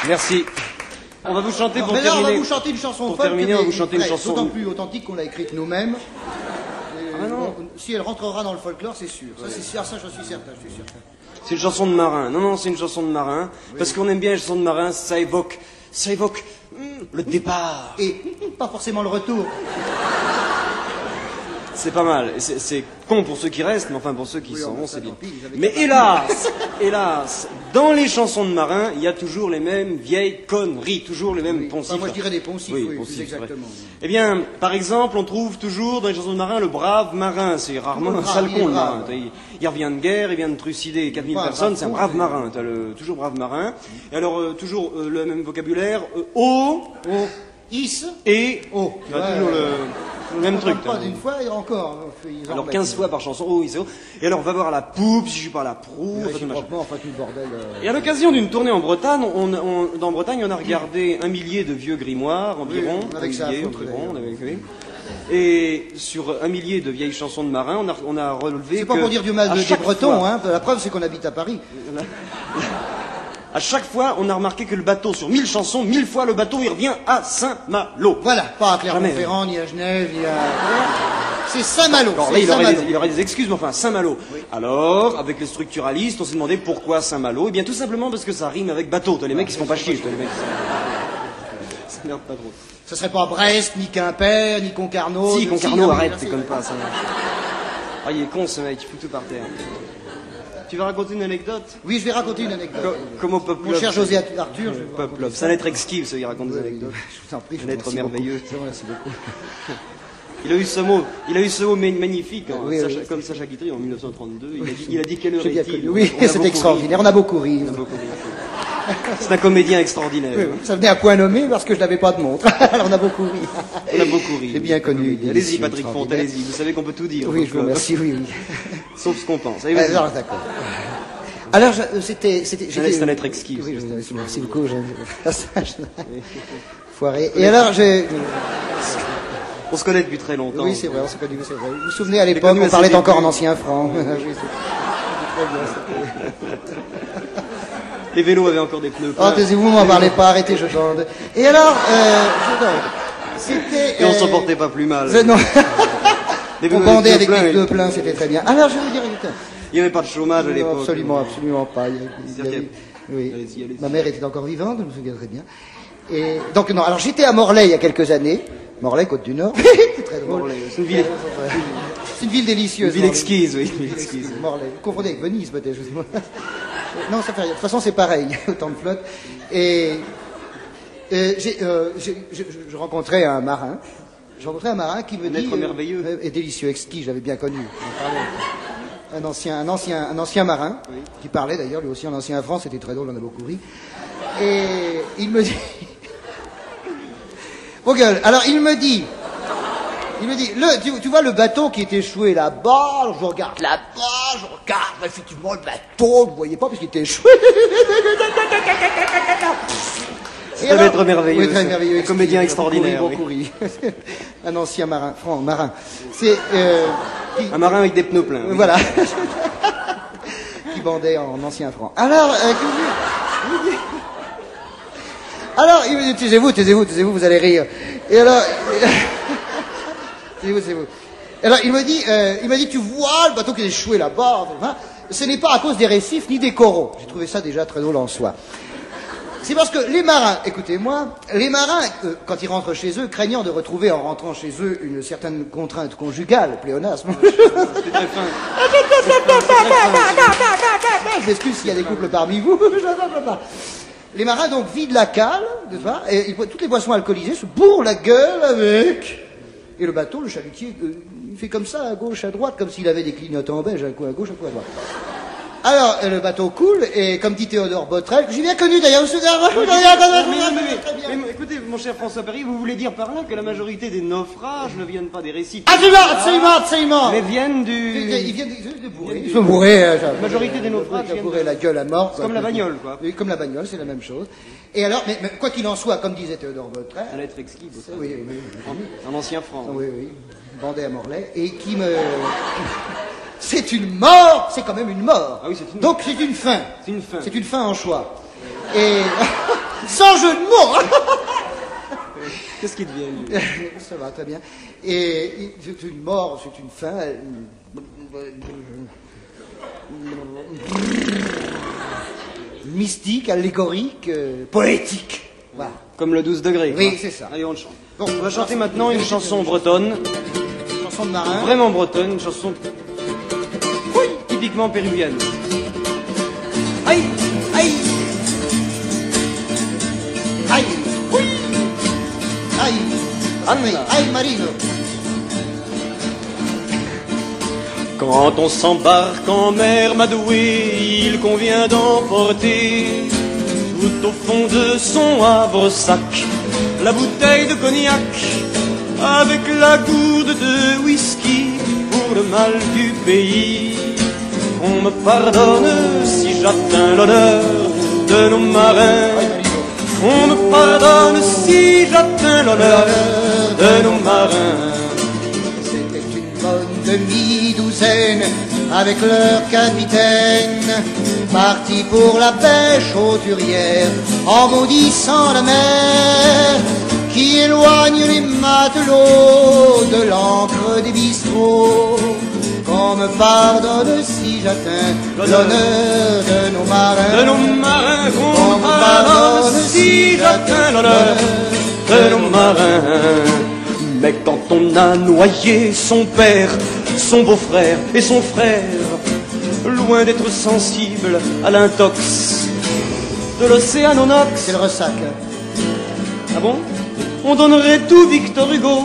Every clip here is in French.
Merci. On va vous chanter pour Mais là, terminer. on va vous chanter une chanson Pour folk, terminer, on va vous chanter une ouais, chanson. d'autant plus authentique qu'on l'a écrite nous-mêmes. Ah non. Si elle rentrera dans le folklore, c'est sûr. Ça, c'est sûr, ça, j'en suis certain, je suis certain. C'est une chanson de marin. Non, non, c'est une chanson de marin. Parce qu'on aime bien les chansons de marin, ça évoque le départ. Et pas forcément le retour. C'est pas mal. C'est con pour ceux qui restent, mais enfin pour ceux qui s'en vont, c'est bien. tant pis, j'avais Mais pas- hélas, dans les chansons de marin, il y a toujours les mêmes vieilles conneries, toujours les mêmes poncifs. Enfin, moi, je dirais des poncifs, oui, poncifs, plus c'est vrai. exactement. Eh bien, par exemple, on trouve toujours dans les chansons de marin le brave marin. C'est rarement un Brave, sale il est con, le brave. marin. Il revient de guerre, il vient de trucider 4000 Pas un personnes, brave c'est un con, brave mais- marin. T'as toujours brave marin. Et alors, toujours le même vocabulaire, eau Oh, is, et... oh. Tu vois, toujours le même truc. Pas hein. d'une fois et encore. Ils en Alors remettent. 15 fois par chanson, oh oui c'est haut. Et alors on va voir à la poupe, si je suis pas à la proue, enfin, tout machin. Réciproquement, enfin, tout le bordel. Et à l'occasion d'une tournée en Bretagne, dans Bretagne, on a regardé 1 millier de vieux grimoires environ. Oui, avec ça à foutre, environ, d'ailleurs. oui. Et sur 1 millier de vieilles chansons de marins, on a relevé C'est pas que pour dire du mal à des chaque Bretons, fois- hein. La preuve, c'est qu'on habite à Paris. À chaque fois, on a remarqué que le bateau, sur 1000 chansons, 1000 fois le bateau, il revient à Saint-Malo. Voilà, pas à Jamais. Clermont-Ferrand, ni à Genève, ni à... C'est Saint-Malo. Alors là, c'est il aurait, Saint-Malo. il aurait des excuses, mais enfin, Saint-Malo. Alors, avec les structuralistes, on s'est demandé pourquoi Saint-Malo. Eh bien, tout simplement parce que ça rime avec bateau. T'as les mecs qui se font pas chier. T'as les mecs qui... Ça merde pas trop. Ce serait pas Brest, ni Quimper, ni Concarneau. Si, ni- Concarneau, non, mais arrête, là, c'est comme pas ça. Ah, il est con ce mec, il fout tout par terre. Tu vas raconter une anecdote Oui, je vais raconter une anecdote. Comme au Pop Mon Love. cher José Arthur, je vais vous Pop raconter Love. ça. C'est un être exquis, ça, il raconte des Oui, anecdotes. je vous en prie, je Un vous être remercie merveilleux. beaucoup. Je vous remercie beaucoup. Il a eu ce mot magnifique, hein, Oui, oui. comme Sacha Guitry en 1932. Il a dit quelle heure J'ai bien est-il. connu. Oui, On a c'est beaucoup extraordinaire. On a beaucoup ri. ri, on a beaucoup ri. C'est un comédien extraordinaire. Oui, oui, ça venait à point nommé parce que je n'avais pas de montre. Alors on a beaucoup ri. On a beaucoup ri. J'ai bien connu. Allez-y, Patrick Font, allez-y. Vous savez qu'on peut tout dire. Oui, je vous remercie, oui, oui. Sauf ce qu'on pense. Allez, vas-y. Alors, d'accord. Alors, c'était... C'est un être exquis. Oui, merci beaucoup. Foiré. Et alors, j'ai... On se connaît depuis très longtemps. Oui, c'est vrai, on s'est connus, c'est vrai. Vous vous souvenez, à l'époque, connus on à parlait ses encore en débuts. ancien franc. Oui, c'est très bien, Les vélos avaient encore des pneus Oh, pleins. taisez-vous, m'en parlez pas, arrêtez, je bande. Et alors, c'était... Et on s'en portait pas plus mal. Non. Les On vélos bandait avec avec des les pneus pneus pleins, c'était très bien. Alors, je vais vous dire, Il n'y avait pas de chômage à non, l'époque. absolument, absolument pas. C'est-à-dire Oui. Allez-y, allez-y. Ma mère était encore vivante, je me souviens très bien. Et donc, non, alors j'étais à Morlaix il y a quelques années. Morlaix, Côte du Nord. C'est très drôle. Morlaix, c'est une ville- C'est une ville délicieuse. Une ville Morlaix. exquise, oui. Une ville exquise. Morlaix. Vous confondez avec Venise, peut-être, je sais pas. Non, ça fait rien. De toute façon, c'est pareil. Autant de flotte. Et je rencontrais un marin. Je rencontrais un marin qui me dit... être merveilleux. Et délicieux, exquis, j'avais bien connu. On parlait. Un ancien marin, qui parlait d'ailleurs, lui aussi en ancien à France, c'était très drôle, on a beaucoup ri. Et il me dit... Vos gueules, alors il me dit, tu vois le bateau qui est échoué là-bas, alors je regarde là-bas, je regarde effectivement le bateau, vous voyez pas parce qu'il était échoué. Ça devait être merveilleux. Oui, très merveilleux. Un comédien extraordinaire. Beaucoup ri. Un ancien marin, franc, marin. C'est, Un marin avec des pneus pleins. Oui. voilà. Qui bandait en ancien franc. Alors, alors, il me dit, taisez-vous, vous allez rire. Et alors, taisez-vous. Alors, il m'a dit, tu vois le bateau qui est échoué là-bas, enfin, ce n'est pas à cause des récifs ni des coraux. J'ai trouvé ça déjà très drôle en soi. C'est parce que les marins, écoutez-moi, quand ils rentrent chez eux, craignant de retrouver en rentrant chez eux une certaine contrainte conjugale, pléonasme. C'était très fin. Je m'excuse s'il y a des couples parmi vous, je ne sais pas. Les marins donc vident la cale, n'est-ce pas, et toutes les boissons alcoolisées se bourrent la gueule avec. Et le bateau, le chalutier, il fait comme ça, à gauche, à droite, comme s'il avait des clignotants beige, un coup à gauche, un coup à droite. Alors, le bateau coule, et comme dit Théodore Botrel, j'ai bien connu d'ailleurs, monsieur Mais écoutez, mon cher François Perry, vous voulez dire par là que la majorité des naufrages ne viennent pas des récifs, Absolument. mais viennent Ils du... viennent de bourrer. Ils sont bourrés. La majorité des naufrages Ils viennent bourré la gueule à mort. comme la bagnole, quoi. Oui, comme la bagnole, c'est la même chose. Et alors, mais quoi qu'il en soit, comme disait Théodore Botrel, Un être exquis, ça. oui, Un ancien franc. oui, bandé à Morlaix, et qui me... C'est une mort, c'est quand même une mort. Ah oui, c'est une- Donc c'est une fin. C'est une fin. C'est une fin en choix. Et Sans jeu de mots. Qu'est-ce qui devient, lui? Ça va, très bien. Et c'est une mort, c'est une fin. Mystique, allégorique, poétique. Voilà. Comme le 12 degrés. Oui, quoi. c'est ça. Allez, on le chante. Bon, On va chanter maintenant une chanson bretonne, chanson de marin. vraiment bretonne, une chanson typiquement péruvienne. Aïe, aïe, Aïe, oui. Aïe, Anna. aïe, Marino. Quand on s'embarque en mer Madoué, il convient d'emporter tout au fond de son havre-sac la bouteille de cognac avec la gourde de whisky pour le mal du pays. Qu'on me pardonne si j'atteins l'honneur de nos marins. Qu'on me pardonne si j'atteins l'honneur de nos marins. C'était une bonne demi-douzaine avec leur capitaine, partis pour la pêche hauturière en maudissant la mer qui éloigne les matelots de l'encre des bistrots. Qu'on me pardonne si j'atteins l'honneur de nos marins. De nos marins, qu'on me pardonne si j'atteins l'honneur de nos marins. Mais quand on a noyé son père, son beau-frère et son frère, loin d'être sensible à l'intox de l'océanonox. C'est le ressac. Ah bon? On donnerait tout Victor Hugo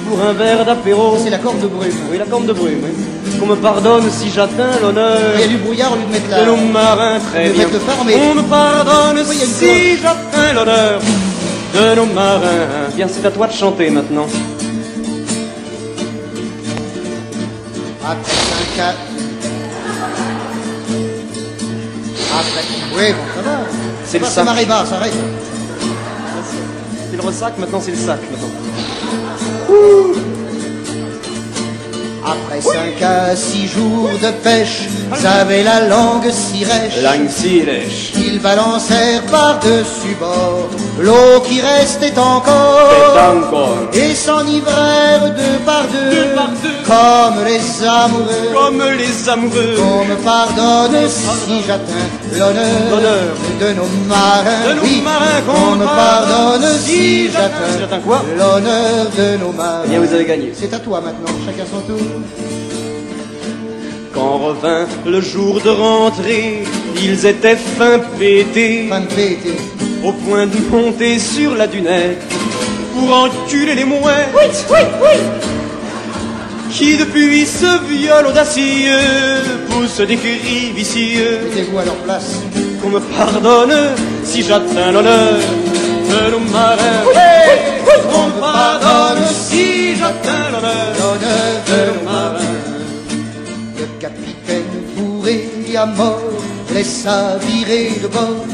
pour un verre d'apéro. C'est la corde de brume. Oui, la corne de brume, oui. Qu'on me pardonne si j'atteins l'honneur Il y a du brouillard au lieu de mettre de nos marins, très de bien. mettre le phare, mais On me pardonne Oui, il y a une si j'atteins l'honneur de nos marins. Bien, c'est à toi de chanter maintenant. après 5 ans. Après. Oui, bon, ça va. C'est le Ça sac. marée basse, arrête. C'est le ressac, maintenant c'est le sac. Maintenant. Après 5 à 6 jours de pêche, j'avais la langue si rêche. Langue si lèche. Ils balancèrent par-dessus bord l'eau qui restait encore. C'est encore. Et s'enivrèrent deux par deux, comme les amoureux. Comme les amoureux Qu'on me pardonne si j'atteins l'honneur de nos marins. de nos Oui, marins. qu'on me pardonne si Si j'atteins j'atteins quoi? l'honneur de nos marins. Eh bien, vous avez gagné. C'est à toi maintenant, chacun son tour. Quand revint le jour de rentrée, ils étaient fin pétés, Fin de pété. au point de monter sur la dunette pour enculer les mouettes. Qui depuis ce viol audacieux poussent des cris vicieux. Mettez-vous à leur place. Qu'on me pardonne si j'atteins l'honneur de nos marins. Qu'on me pardonne si j'atteins l'honneur L'honneur de nos marins. Le capitaine bourré à mort laissa virer de bord.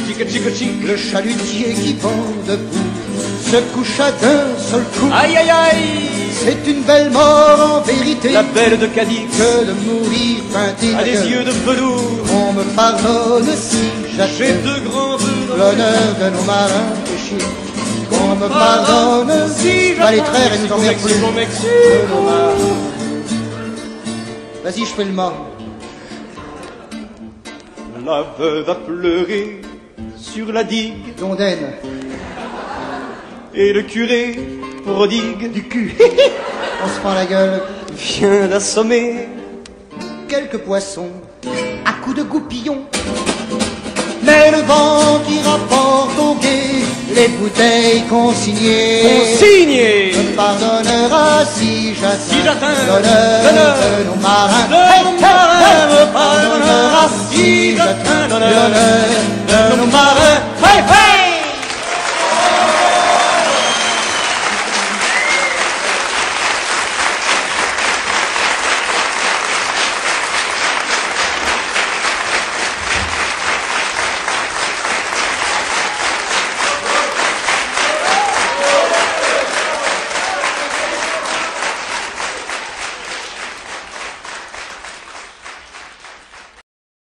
Chica, chica, chica. Le chalutier qui vend debout se coucha d'un seul coup. Aïe, aïe, aïe. C'est une belle mort en vérité La belle de Cadix que de mourir peinté a des yeux de velours. On me pardonne si J'ai j'achète de grands yeux l'honneur de nos marins péchés. Qu'on me pardonne si va les traire et nous emmerde plus. De nos marins. Vas-y, je fais le mort. La veuve a pleuré sur la digue Dondaine, et le curé prodigue du cul. On se prend la gueule. vient d'assommer Quelques poissons à coups de goupillon. Mais le vent qui rapporte au guet les bouteilles consignées consigné me pardonnera si j'atteins j'atteins l'honneur l'honneur de nos marins. de nos marins, me pardonnera si j'atteins l'honneur de nos marins. Hey, hey!